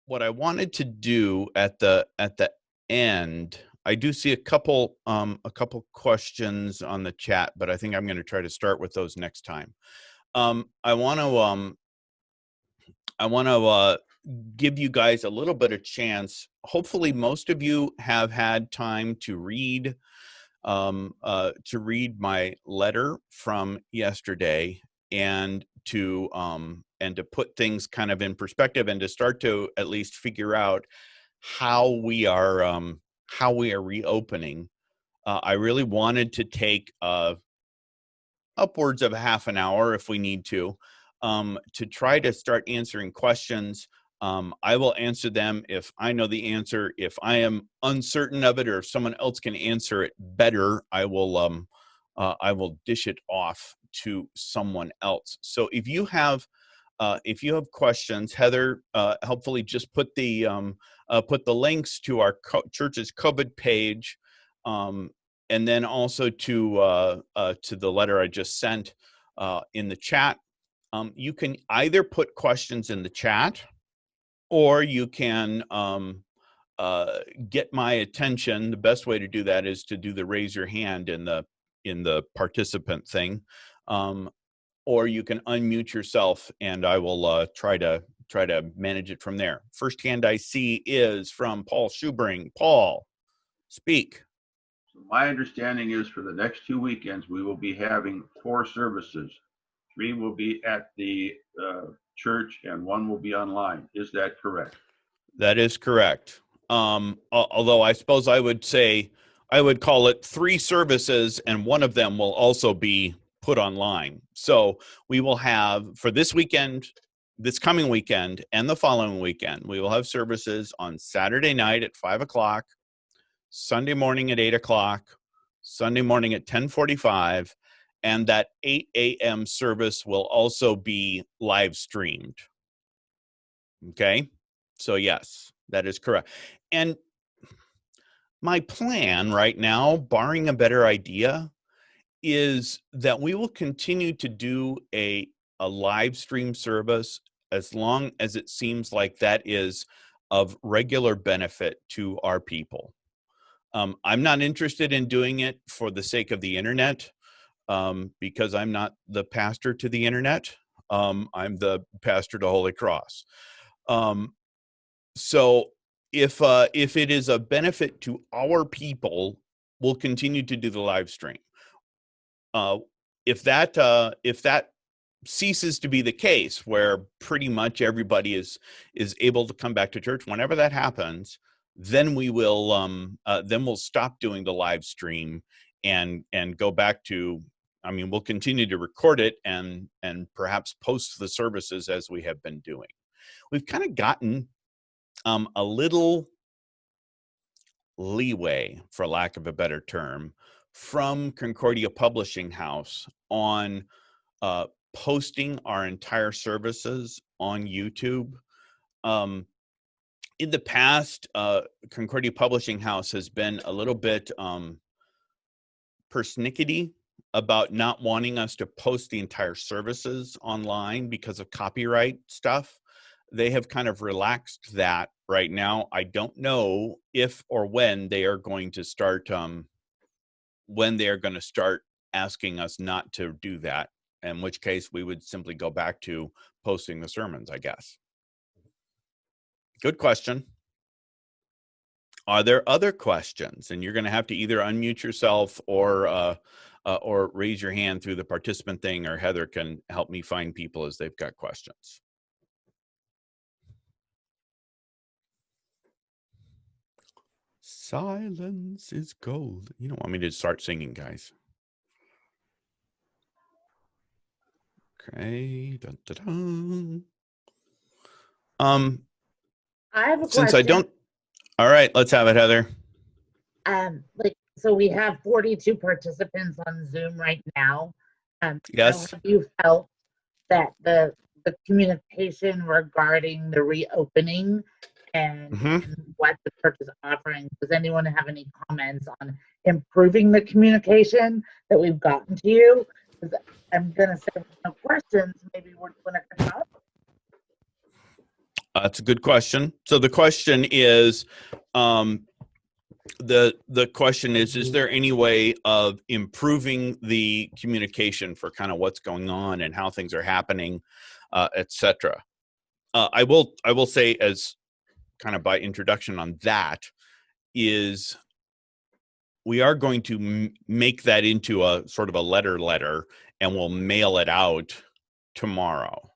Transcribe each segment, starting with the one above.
what I wanted to do at the end, I do see a couple questions on the chat, but I think I'm going to try to start with those next time. I want to give you guys a little bit of chance. Hopefully, most of you have had time to read my letter from yesterday and to put things kind of in perspective and to start to at least figure out how we are reopening. I really wanted to take upwards of half an hour if we need to try to start answering questions. I will answer them if I know the answer. If I am uncertain of it, or if someone else can answer it better, I will dish it off to someone else. So if you have questions, Heather, helpfully just put the links to our church's COVID page, and then also to the letter I just sent in the chat. You can either put questions in the chat, or you can get my attention. The best way to do that is to do the raise your hand in the participant thing, or you can unmute yourself, and I will try to manage it from there. First hand I see is from Paul Schubring. Paul, speak. So my understanding is for the next 2 weekends, we will be having 4 services. 3 will be at the church and 1 will be online. Is that correct? That is correct. Although I suppose I would call it 3 services, and 1 of them will also be put online. So we will have, for this weekend, this coming weekend, and the following weekend, we will have services on Saturday night at 5 o'clock, Sunday morning at 8 o'clock, Sunday morning at 10:45, and that 8 a.m. service will also be live streamed. Okay? So yes, that is correct. And my plan right now, barring a better idea, is that we will continue to do a live stream service as long as it seems like that is of regular benefit to our people. I'm not interested in doing it for the sake of the internet, because I'm not the pastor to the internet. I'm the pastor to Holy Cross. So if it is a benefit to our people, we'll continue to do the live stream. If that ceases to be the case, where pretty much everybody is able to come back to church, whenever that happens, then we'll stop doing the live stream and go back to, we'll continue to record it and perhaps post the services as we have been doing. We've kind of gotten a little leeway, for lack of a better term, from Concordia Publishing House on posting our entire services on YouTube. In the past, Concordia Publishing House has been a little bit persnickety about not wanting us to post the entire services online because of copyright stuff. They have kind of relaxed that right now. I don't know if or when they are going to start asking us not to do that, in which case we would simply go back to posting the sermons, I guess. Good question. Are there other questions? And you're going to have to either unmute yourself or raise your hand through the participant thing, or Heather can help me find people as they've got questions. Silence is gold. You don't want me to start singing, guys. Okay. Dun, dun, dun. I have a question. Since I don't. All right, let's have it, Heather. So we have 42 participants on Zoom right now. Yes. Have you felt that the communication regarding the reopening and what the church is offering, does anyone have any comments on improving the communication that we've gotten to you? Because I'm going to say no questions, maybe we're going to come That's a good question. So the question is, the question is there any way of improving the communication for kind of what's going on and how things are happening, etc. I will say, as kind of by introduction on that, is we are going to make that into a sort of a letter, and we'll mail it out tomorrow.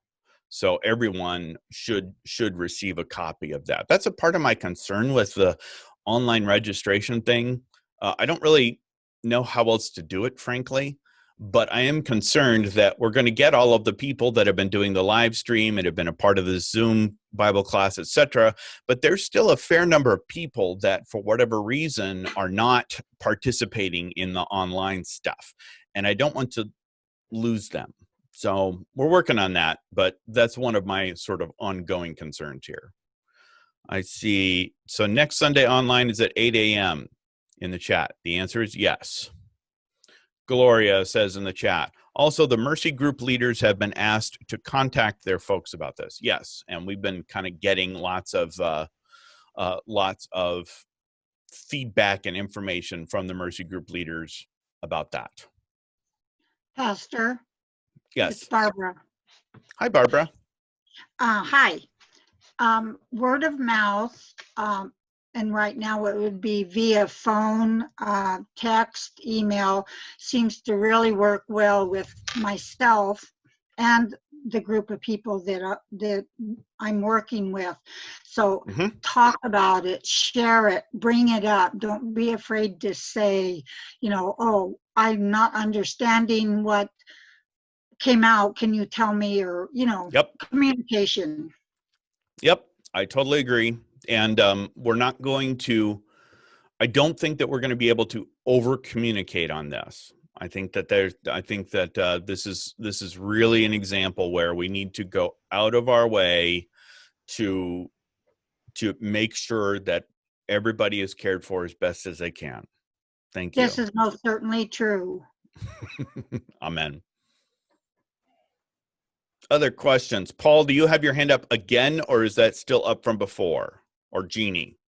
So everyone should receive a copy of that. That's a part of my concern with the online registration thing. I don't really know how else to do it, frankly, but I am concerned that we're going to get all of the people that have been doing the live stream and have been a part of the Zoom Bible class, etc. But there's still a fair number of people that, for whatever reason, are not participating in the online stuff. And I don't want to lose them. So we're working on that, but that's one of my sort of ongoing concerns here. I see. So next Sunday online is at 8 a.m. in the chat. The answer is yes. Gloria says in the chat, also the Mercy Group leaders have been asked to contact their folks about this. Yes, and we've been kind of getting lots of feedback and information from the Mercy Group leaders about that. Pastor. Yes. It's Barbara. Hi, Barbara. Hi. Word of mouth, and right now it would be via phone, text, email, seems to really work well with myself and the group of people that I'm working with. So talk about it, share it, bring it up. Don't be afraid to say, oh, I'm not understanding what came out. Can you tell me? Or, Yep. Communication. Yep, I totally agree. And we're not going to, I don't think that we're going to be able to over communicate on this. I think that this is really an example where we need to go out of our way to make sure that everybody is cared for as best as they can. Thank you. This is most certainly true. Amen. Other questions? Paul, do you have your hand up again, or is that still up from before? Or Jeannie,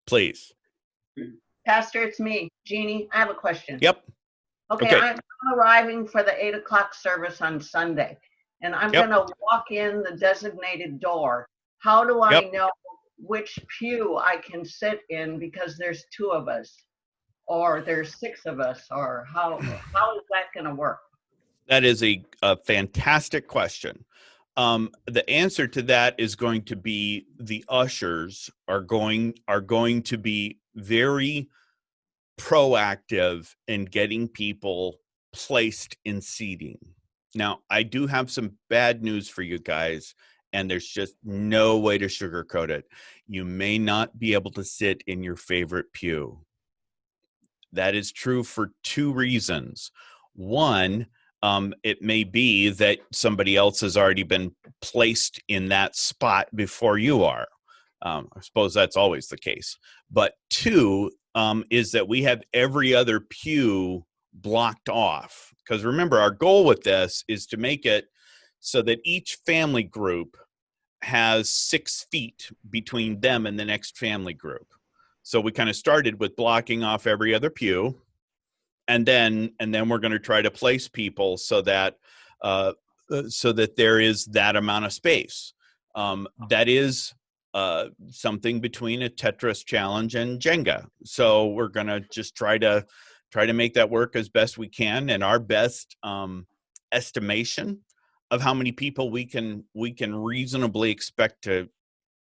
please. Pastor, it's me, Jeannie. I have a question. Yep. Okay. I'm arriving for the 8 o'clock service on Sunday, and I'm going to walk in the designated door. How do I know which pew I can sit in, because there's 2 of us, or there's 6 of us, or how is that going to work? That is a fantastic question. The answer to that is going to be the ushers are going to be very proactive in getting people placed in seating. Now, I do have some bad news for you guys, and there's just no way to sugarcoat it. You may not be able to sit in your favorite pew. That is true for 2 reasons. One, it may be that somebody else has already been placed in that spot before you are. I suppose that's always the case. But 2, is that we have every other pew blocked off. Because remember, our goal with this is to make it so that each family group has 6 feet between them and the next family group. So we kind of started with blocking off every other pew. And then we're going to try to place people so that there is that amount of space. That is something between a Tetris challenge and Jenga. So we're going to just try to make that work as best we can. And our best estimation of how many people we can reasonably expect to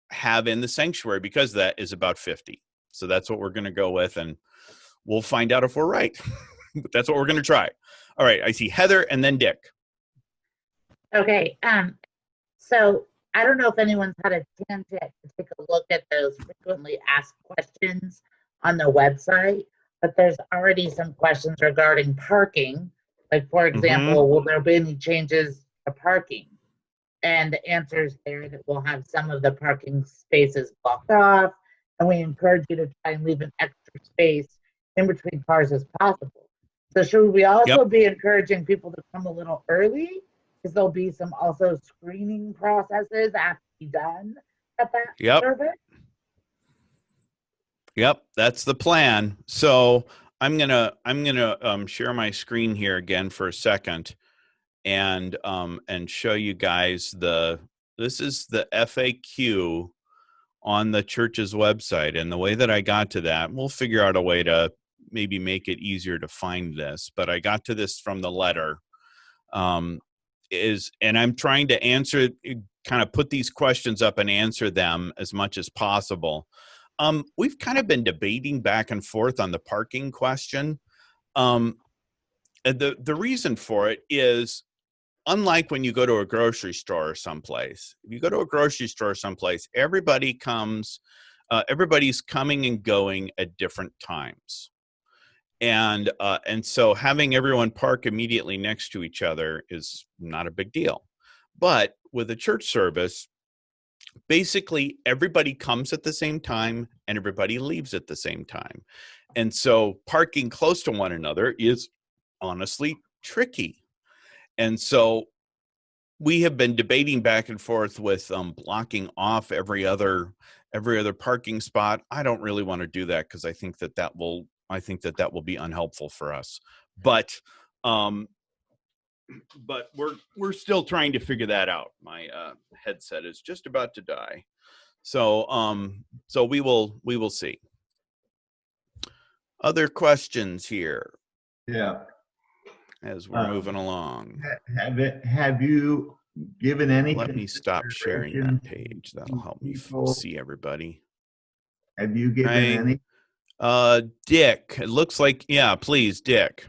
have in the sanctuary, because that is about 50. So that's what we're going to go with, and we'll find out if we're right. But that's what we're going to try. All right. I see Heather and then Dick. Okay. So I don't know if anyone's had a chance yet to take a look at those frequently asked questions on the website, but there's already some questions regarding parking. Like, for example, will there be any changes to parking? And the answer is there that we'll have some of the parking spaces blocked off, and we encourage you to try and leave an extra space in between cars as possible. So should we also be encouraging people to come a little early? Because there'll be some also screening processes that have to be done. at that Yep. service? Yep, that's the plan. So I'm gonna share my screen here again for a second, and show you guys this is the FAQ on the church's website. And the way that I got to that, we'll figure out a way to maybe make it easier to find this, but I got to this from the letter. And I'm trying to answer, kind of put these questions up and answer them as much as possible. We've kind of been debating back and forth on the parking question. And the reason for it is, unlike when you go to a grocery store or someplace, if you go to a grocery store someplace, everybody's coming and going at different times. And so having everyone park immediately next to each other is not a big deal. But with a church service, basically everybody comes at the same time and everybody leaves at the same time. And so parking close to one another is honestly tricky. And so we have been debating back and forth with blocking off every other parking spot. I don't really want to do that because I think that will be unhelpful for us. But we're still trying to figure that out. My headset is just about to die. So we will see. Other questions here? Yeah. As we're moving along. Have you given any? Let me stop sharing that page. That'll help me see everybody. Have you given any? Dick, it looks like, yeah, please, Dick.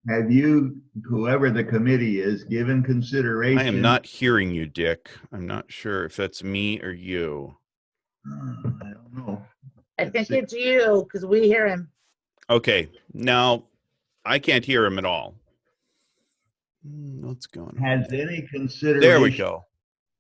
Have you, whoever the committee is, given consideration? I am not hearing you, Dick. I'm not sure if that's me or you. I don't know. I think it's you, because we hear him. Okay, now I can't hear him at all. What's going on? Has any consideration? There we go.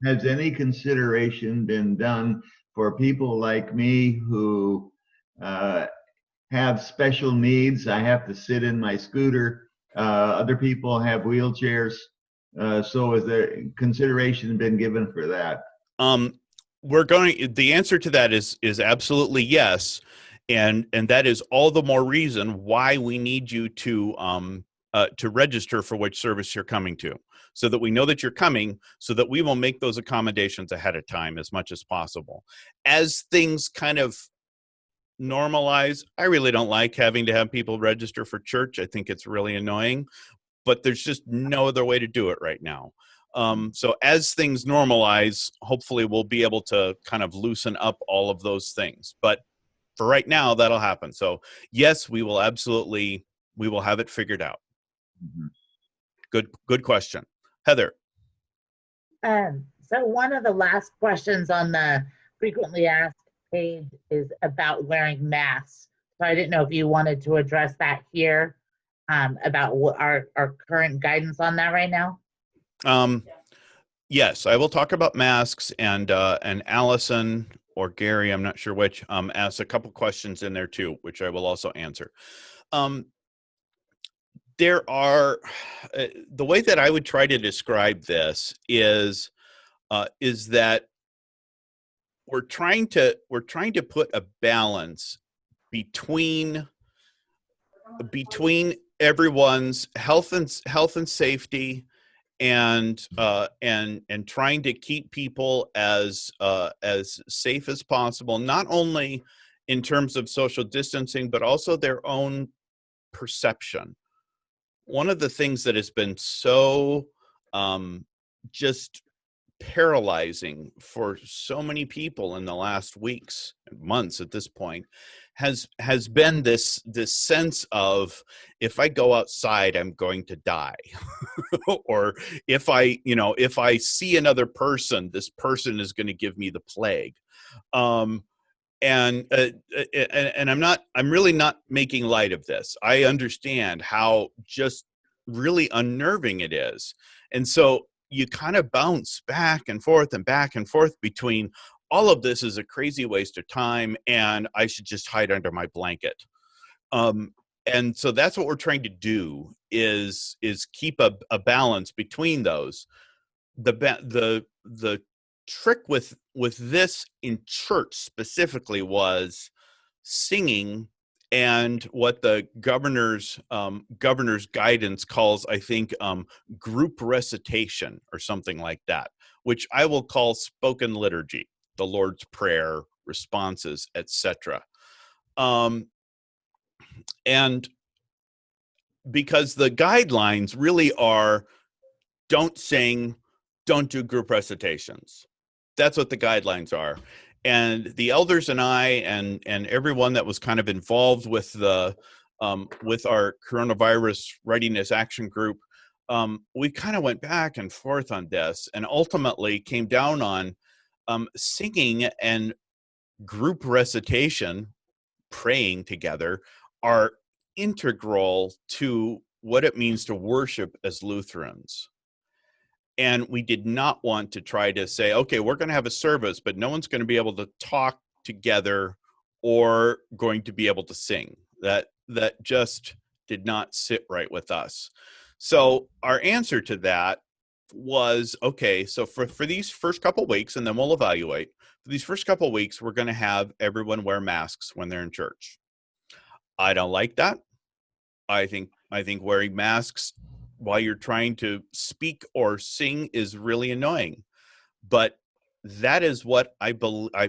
Has any consideration been done for people like me who have special needs? I have to sit in my scooter. Other people have wheelchairs. So has there consideration been given for that? The answer to that is absolutely yes. And that is all the more reason why we need you to register for which service you're coming to, so that we know that you're coming, so that we will make those accommodations ahead of time as much as possible. As things kind of normalize, I really don't like having to have people register for church. I think it's really annoying, but there's just no other way to do it right now. So as things normalize, hopefully we'll be able to kind of loosen up all of those things. But for right now, that'll happen. So yes, we will have it figured out. Mm-hmm. Good question. Heather. So one of the last questions on the frequently asked page is about wearing masks. So I didn't know if you wanted to address that here, about what our current guidance on that right now. Yes, I will talk about masks, and Allison or Gary, I'm not sure which, asked a couple questions in there too, which I will also answer. There are, the way that I would try to describe this is that we're trying to put a balance between everyone's health and safety, and trying to keep people as safe as possible, not only in terms of social distancing, but also their own perception. One of the things that has been so just paralyzing for so many people in the last weeks and months at this point has been this sense of, if I go outside, I'm going to die. Or if I see another person, this person is going to give me the plague. And I'm really not making light of this. I understand how just really unnerving it is. And so you kind of bounce back and forth between, all of this is a crazy waste of time and I should just hide under my blanket. And so that's what we're trying to do, is keep a balance between those. The trick with this in church specifically was singing, and what the governor's guidance calls, I think, group recitation or something like that, which I will call spoken liturgy, the Lord's Prayer, responses, etc. And because the guidelines really are, don't sing, don't do group recitations. That's what the guidelines are. And the elders and I and everyone that was kind of involved with the with our coronavirus readiness action group, we kind of went back and forth on this, and ultimately came down on singing and group recitation, praying together, are integral to what it means to worship as Lutherans. And we did not want to try to say, okay, we're going to have a service, but no one's going to be able to talk together or going to be able to sing. That just did not sit right with us. So our answer to that was, okay, so for these first couple weeks, and then we'll evaluate, for these first couple weeks, we're going to have everyone wear masks when they're in church. I don't like that. I think wearing masks while you're trying to speak or sing is really annoying. But that is what I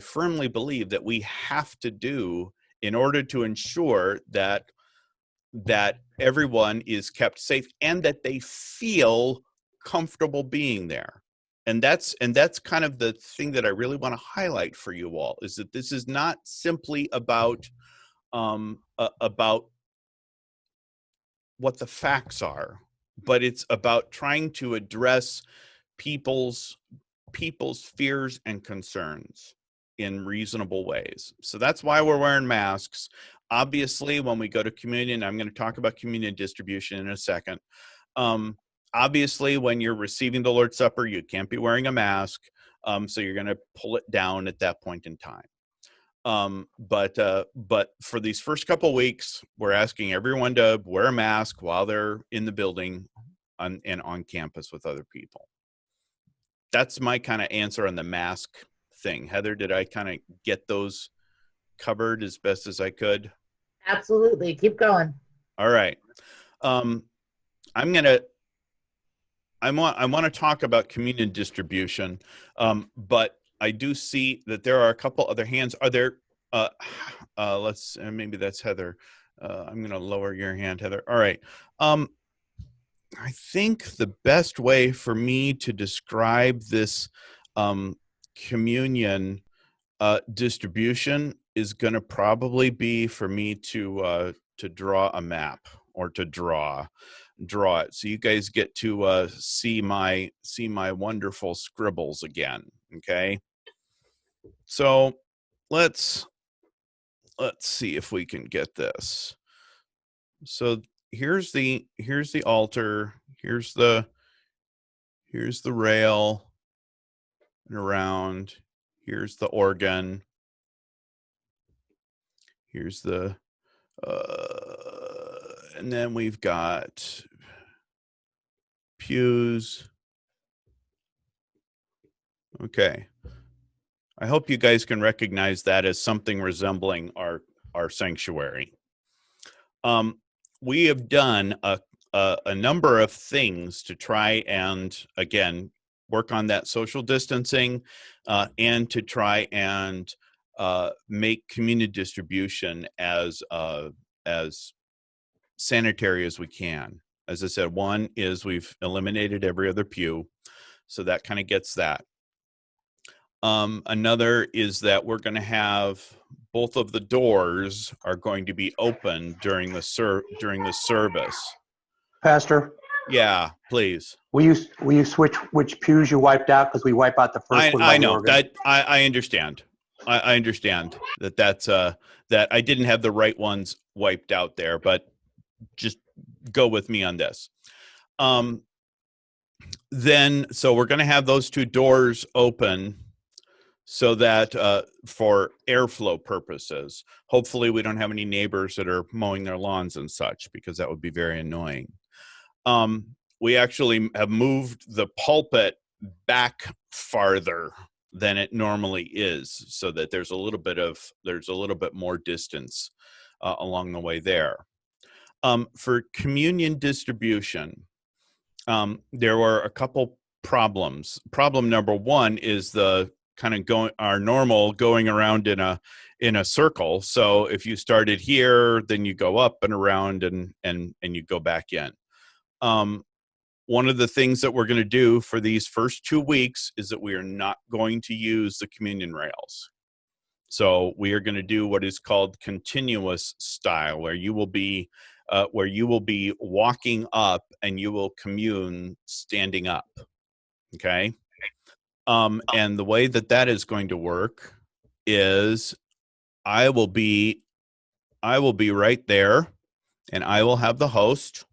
firmly believe that we have to do in order to ensure that everyone is kept safe and that they feel comfortable being there. And that's kind of the thing that I really want to highlight for you all, is that this is not simply about what the facts are, but it's about trying to address people's fears and concerns in reasonable ways. So that's why we're wearing masks. Obviously, when we go to communion, I'm going to talk about communion distribution in a second. Obviously, when you're receiving the Lord's Supper, you can't be wearing a mask. So you're going to pull it down at that point in time. But for these first couple weeks, we're asking everyone to wear a mask while they're in the building and on campus with other people. That's my kind of answer on the mask thing. Heather, did I kind of get those covered as best as I could? Absolutely. Keep going. All right. I want to talk about communion distribution, but I do see that there are a couple other hands. Are there? Maybe that's Heather. I'm going to lower your hand, Heather. All right. I think the best way for me to describe this communion distribution is going to probably be for me to draw a map, or to draw it, so you guys get to see my wonderful scribbles again. Okay, so let's see if we can get this. So here's the altar, here's the rail and around, here's the organ, here's the and then we've got pews. Okay, I hope you guys can recognize that as something resembling our sanctuary. We have done a number of things to try and, again, work on that social distancing, and to try and make community distribution as sanitary as we can. As I said, one is we've eliminated every other pew, so that kind of gets that. Another is that we're going to have both of the doors are going to be open during the service. Pastor, Yeah, please. will you switch which pews you wiped out, because we wipe out the first one. I know that. I understand. I understand that's that I didn't have the right ones wiped out there, but just go with me on this. Then, so we're going to have those two doors open so that for airflow purposes. Hopefully we don't have any neighbors that are mowing their lawns and such, because that would be very annoying. We actually have moved the pulpit back farther than it normally is, so that there's a little bit more distance along the way there. For communion distribution, there were a couple problems. Problem number one is the kind of going around in a circle. So if you started here, then you go up and around and you go back in. One of the things that we're going to do for these first 2 weeks is that we are not going to use the communion rails. So we are going to do what is called continuous style, where you will be walking up and you will commune standing up. Okay. And the way that is going to work is I will be right there, and I will have the host.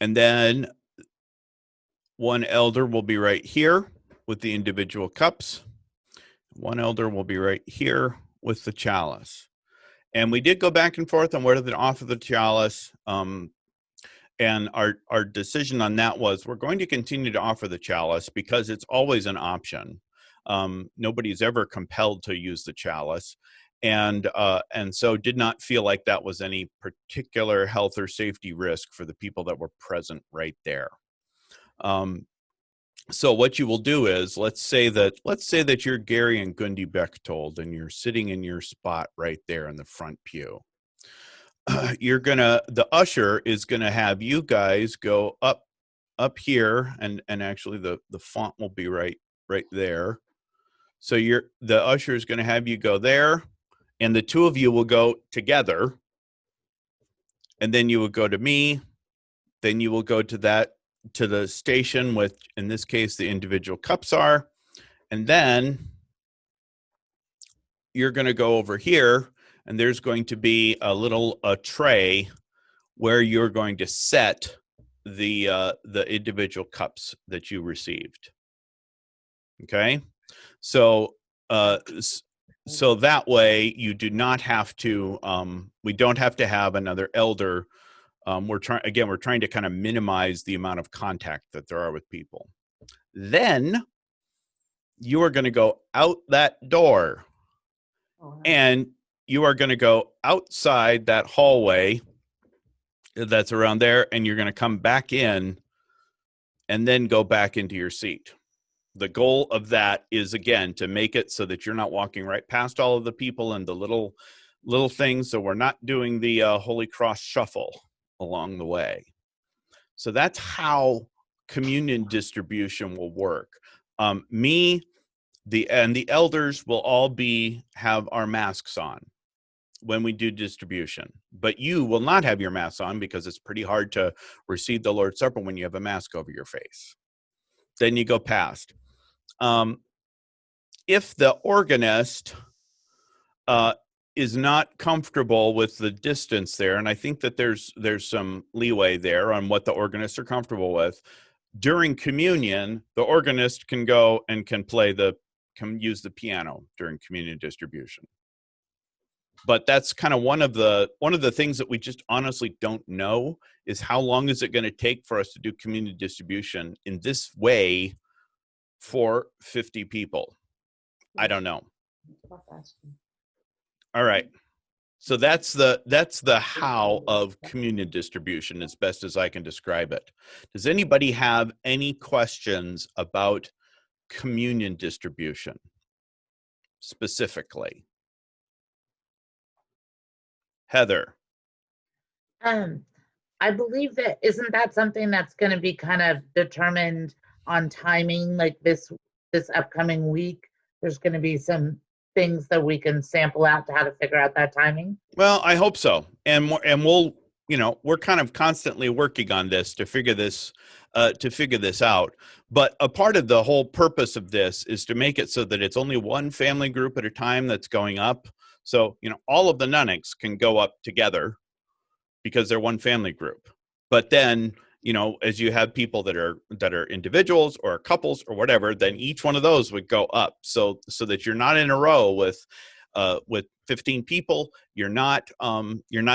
And then one elder will be right here with the individual cups. One elder will be right here with the chalice. And we did go back and forth on whether to offer the chalice. And our decision on that was we're going to continue to offer the chalice because it's always an option. Nobody's ever compelled to use the chalice. And so did not feel like that was any particular health or safety risk for the people that were present right there. So what you will do is, let's say that you're Gary and Gundi Bechtold, and you're sitting in your spot right there in the front pew. The usher is gonna have you guys go up here, and actually the font will be right there. So the usher is gonna have you go there, and the two of you will go together, and then you will go to me, then you will go to the station with, in this case, the individual cups are, and then you're going to go over here, and there's going to be a tray where you're going to set the individual cups that you received. Okay, so that way you do not have to. We don't have to have another elder. We're trying to kind of minimize the amount of contact that there are with people. Then you are going to go out that door, and you are going to go outside that hallway that's around there, and you're going to come back in and then go back into your seat. The goal of that is, again, to make it so that you're not walking right past all of the people and the little things, so we're not doing the Holy Cross shuffle along the way. So that's how communion distribution will work. Me, and the elders will all have our masks on when we do distribution, but you will not have your mask on because it's pretty hard to receive the Lord's Supper when you have a mask over your face. Then you go past. If the organist is not comfortable with the distance there, and I think that there's some leeway there on what the organists are comfortable with, during communion, the organist can go and can use the piano during communion distribution. But that's kind of one of the things that we just honestly don't know, is how long is it going to take for us to do communion distribution in this way for 50 people? I don't know. All right. So that's the how of communion distribution, as best as I can describe it. Does anybody have any questions about communion distribution specifically? Heather. I believe that isn't that something that's going to be kind of determined on timing, like this upcoming week? There's going to be some things that we can sample out to how to figure out that timing. Well, I hope so, and we'll, we're kind of constantly working on this to figure this out. But a part of the whole purpose of this is to make it so that it's only one family group at a time that's going up. So, all of the nunnics can go up together because they're one family group. But then, as you have people that are individuals or couples or whatever, then each one of those would go up, so that you're not in a row with 15 people. You're not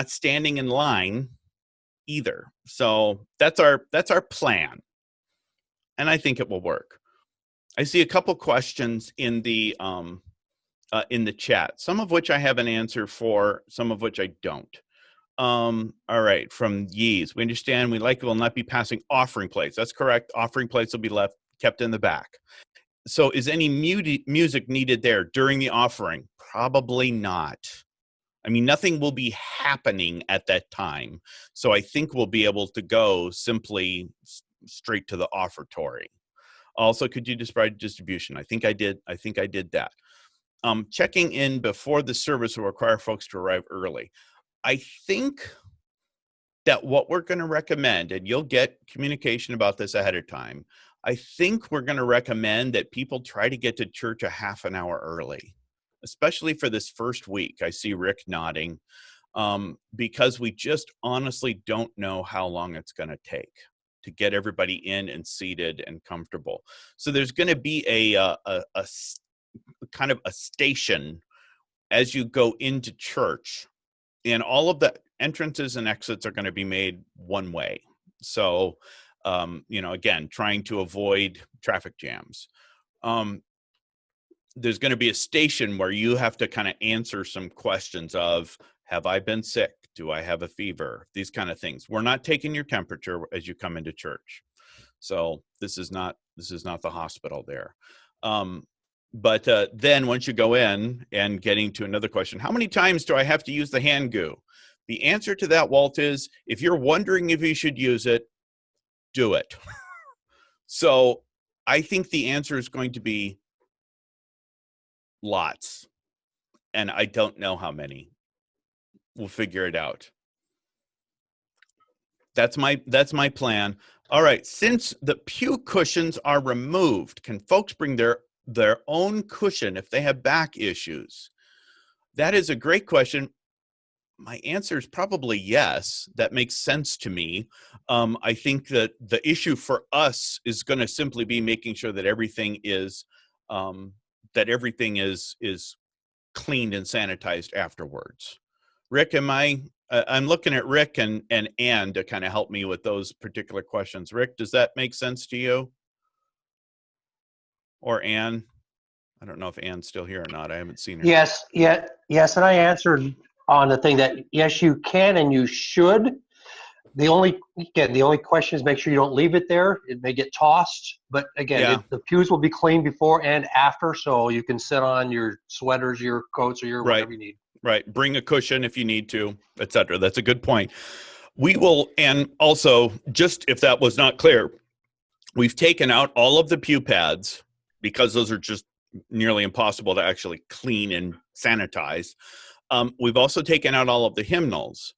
standing in line either. So that's our plan, and I think it will work. I see a couple questions in the chat, some of which I have an answer for, some of which I don't. All right, from Yees, we understand we likely will not be passing offering plates. That's correct. Offering plates will be kept in the back. So is any music needed there during the offering? Probably not. I mean, nothing will be happening at that time. So I think we'll be able to go simply straight to the offertory. Also, could you describe distribution? I think I did that. Checking in before the service will require folks to arrive early. I think that what we're going to recommend, and you'll get communication about this ahead of time, I think we're going to recommend that people try to get to church a half an hour early, especially for this first week. I see Rick nodding, because we just honestly don't know how long it's going to take to get everybody in and seated and comfortable. So there's going to be a kind of a station as you go into church, and all of the entrances and exits are going to be made one way. So, again, trying to avoid traffic jams. There's going to be a station where you have to kind of answer some questions of, have I been sick? Do I have a fever? These kind of things. We're not taking your temperature as you come into church. So this is not the hospital there. But then once you go in, and getting to another question, how many times do I have to use the hand goo? The answer to that, Walt, is if you're wondering if you should use it, do it. So I think the answer is going to be lots. And I don't know how many. We'll figure it out. That's my plan. All right. Since the pew cushions are removed, can folks bring their own cushion if they have back issues? That is a great question. My answer is probably yes. That makes sense to me. I think that the issue for us is going to simply be making sure that everything is cleaned and sanitized afterwards. Rick, I'm looking at Rick and Ann to kind of help me with those particular questions. Rick, does that make sense to you? Or Ann? I don't know if Ann's still here or not. I haven't seen her. Yes, and I answered on the thing that yes, you can and you should. The only question is make sure you don't leave it there. It may get tossed, but again, the pews will be cleaned before and after, so you can sit on your sweaters, your coats, or your whatever you need. Right. Bring a cushion if you need to, etc. That's a good point. We will, and also, just if that was not clear, we've taken out all of the pew pads because those are just nearly impossible to actually clean and sanitize. We've also taken out all of the hymnals.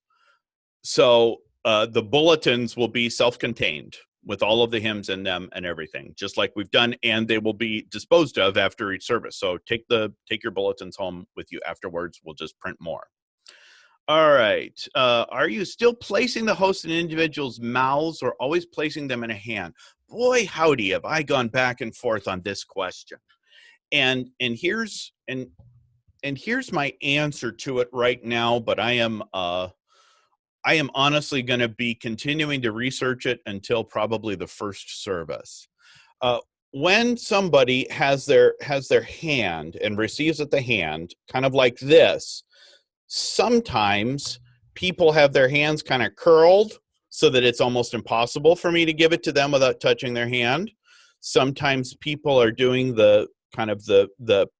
So the bulletins will be self-contained with all of the hymns in them and everything, just like we've done, and they will be disposed of after each service. So take your bulletins home with you afterwards. We'll just print more. All right. Are you still placing the host in individuals' mouths or always placing them in a hand? Boy, howdy, have I gone back and forth on this question. And here's my answer to it right now, but I am honestly going to be continuing to research it until probably the first service. When somebody has their hand and receives at the hand, kind of like this, sometimes people have their hands kind of curled so that it's almost impossible for me to give it to them without touching their hand. Sometimes people are doing the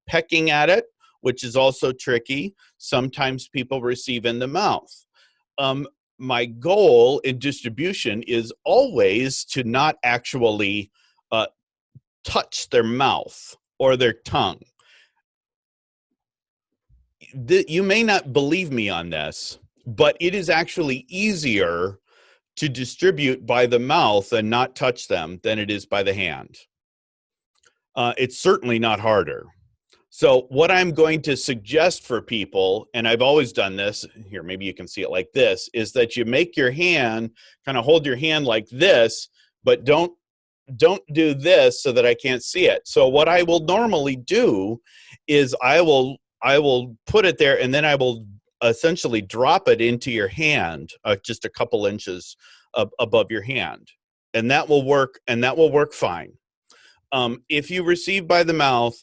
pecking at it, which is also tricky. Sometimes people receive in the mouth. My goal in distribution is always to not actually touch their mouth or their tongue. You may not believe me on this, but it is actually easier to distribute by the mouth and not touch them than it is by the hand. It's certainly not harder. So what I'm going to suggest for people, and I've always done this, here, maybe you can see it like this, is that you make your hand, kind of hold your hand like this, but don't do this so that I can't see it. So what I will normally do is I will put it there, and then I will essentially drop it into your hand, just a couple inches above your hand. And that will work fine. If you receive by the mouth,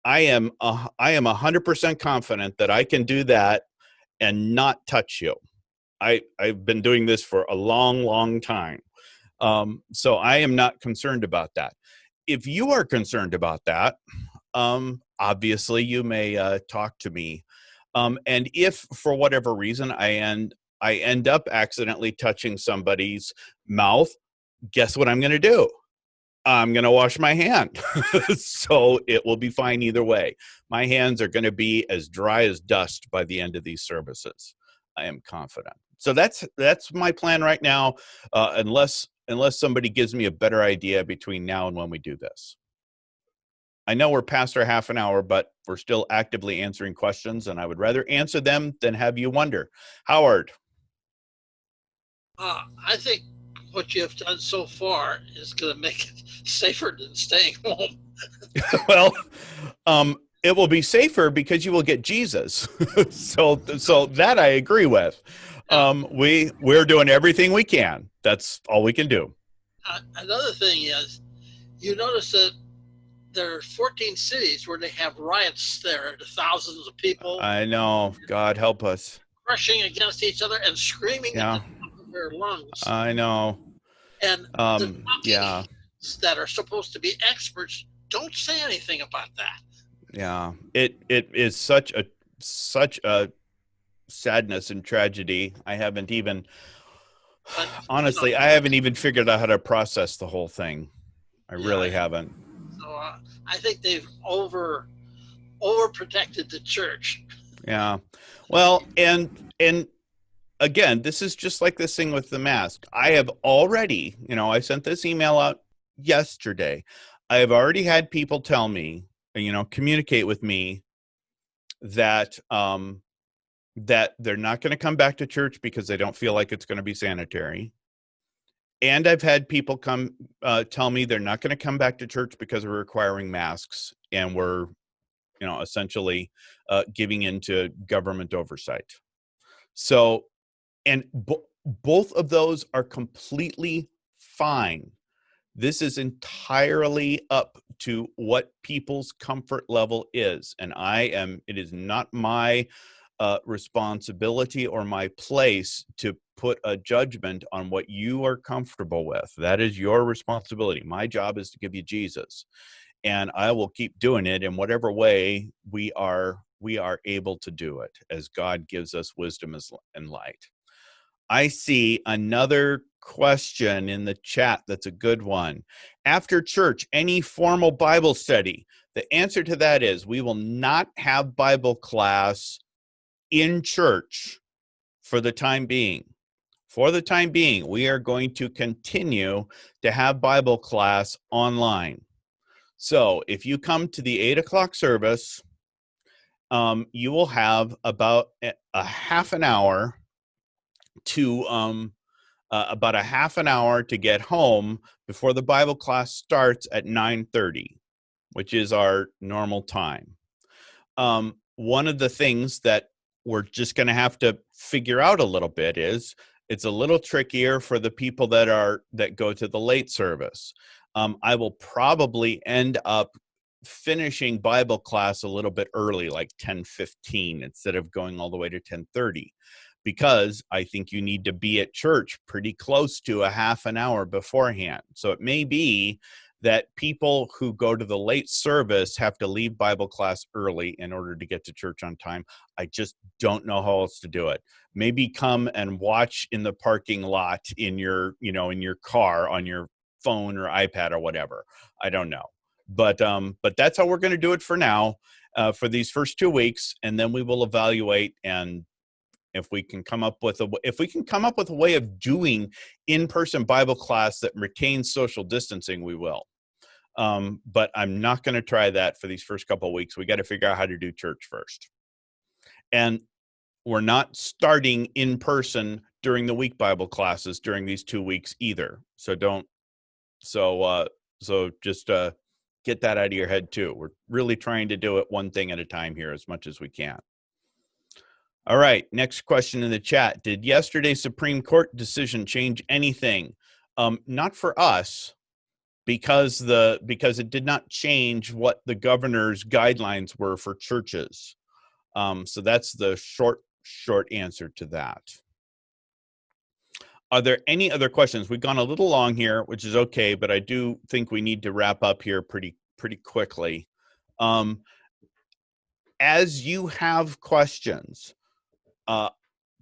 I am 100% confident that I can do that and not touch you. I've been doing this for a long, long time. So I am not concerned about that. If you are concerned about that, obviously you may talk to me. And if for whatever reason I end up accidentally touching somebody's mouth, guess what I'm going to do? I'm going to wash my hand. So it will be fine either way. My hands are going to be as dry as dust by the end of these services. I am confident. So that's my plan right now, unless somebody gives me a better idea between now and when we do this. I know we're past our half an hour, but we're still actively answering questions, and I would rather answer them than have you wonder. Howard. I think what you have done so far is going to make it safer than staying home. Well, it will be safer because you will get Jesus. so that I agree with. We're doing everything we can. That's all we can do. Another thing is, you notice that there are 14 cities where they have riots there, to thousands of people. I know. God help us. Rushing against each other and screaming at the top of their lungs. I know. And the that are supposed to be experts don't say anything about that. Yeah, it is such a sadness and tragedy. I haven't even honestly figured out how to process the whole thing. I really haven't. So I think they've overprotected the church. Yeah. Well, and again, this is just like this thing with the mask. I have already, I sent this email out yesterday. I have already had people tell me, communicate with me that that they're not going to come back to church because they don't feel like it's going to be sanitary. And I've had people come tell me they're not going to come back to church because we're requiring masks and we're, essentially giving into government oversight. So, and both of those are completely fine. This is entirely up to what people's comfort level is. And it is not my responsibility or my place to put a judgment on what you are comfortable with. That is your responsibility. My job is to give you Jesus. And I will keep doing it in whatever way we are able to do it as God gives us wisdom and light. I see another question in the chat that's a good one. After church, any formal Bible study? The answer to that is we will not have Bible class in church for the time being. For the time being, we are going to continue to have Bible class online. So if you come to the 8 o'clock service, you will have about a half an hour to get home before the Bible class starts at 9:30, which is our normal time. One of the things that we're just going to have to figure out a little bit is it's a little trickier for the people that go to the late service. I will probably end up finishing Bible class a little bit early, like 10:15, instead of going all the way to 10:30, because I think you need to be at church pretty close to a half an hour beforehand. So it may be that people who go to the late service have to leave Bible class early in order to get to church on time. I just don't know how else to do it. Maybe come and watch in the parking lot in your car on your phone or iPad or whatever. I don't know. But that's how we're going to do it for now, for these first 2 weeks, and then we will evaluate, and if we can come up with a way of doing in-person Bible class that retains social distancing, we will. But I'm not going to try that for these first couple of weeks. We got to figure out how to do church first. And we're not starting in person during the week Bible classes during these 2 weeks either. So just get that out of your head too. We're really trying to do it one thing at a time here as much as we can. All right, next question in the chat. Did yesterday's Supreme Court decision change anything? Not for us. because it did not change what the governor's guidelines were for churches. So that's the short answer to that. Are there any other questions? We've gone a little long here, which is okay, but I do think we need to wrap up here pretty quickly. As you have questions,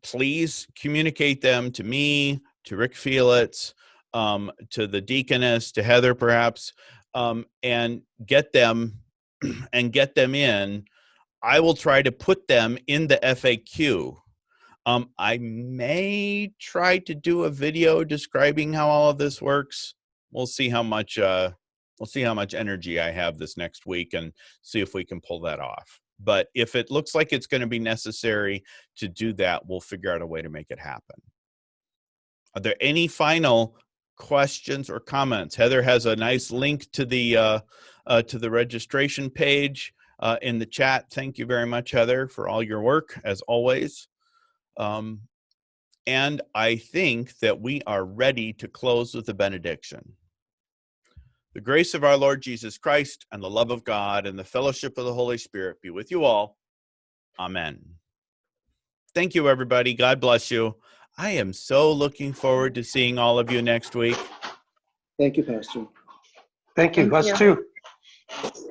please communicate them to me, to Rick Felix, to the deaconess, to Heather perhaps, and get them in. I will try to put them in the FAQ. I may try to do a video describing how all of this works. We'll see how much energy I have this next week and see if we can pull that off. But if it looks like it's going to be necessary to do that, we'll figure out a way to make it happen. Are there any final questions or comments? Heather has a nice link to the registration page in the chat. Thank you very much, Heather, for all your work, as always. And I think that we are ready to close with the benediction. The grace of our Lord Jesus Christ and the love of God and the fellowship of the Holy Spirit be with you all. Amen. Thank you, everybody. God bless you. I am so looking forward to seeing all of you next week. Thank you, Pastor. Thank you. Thank Us you. too.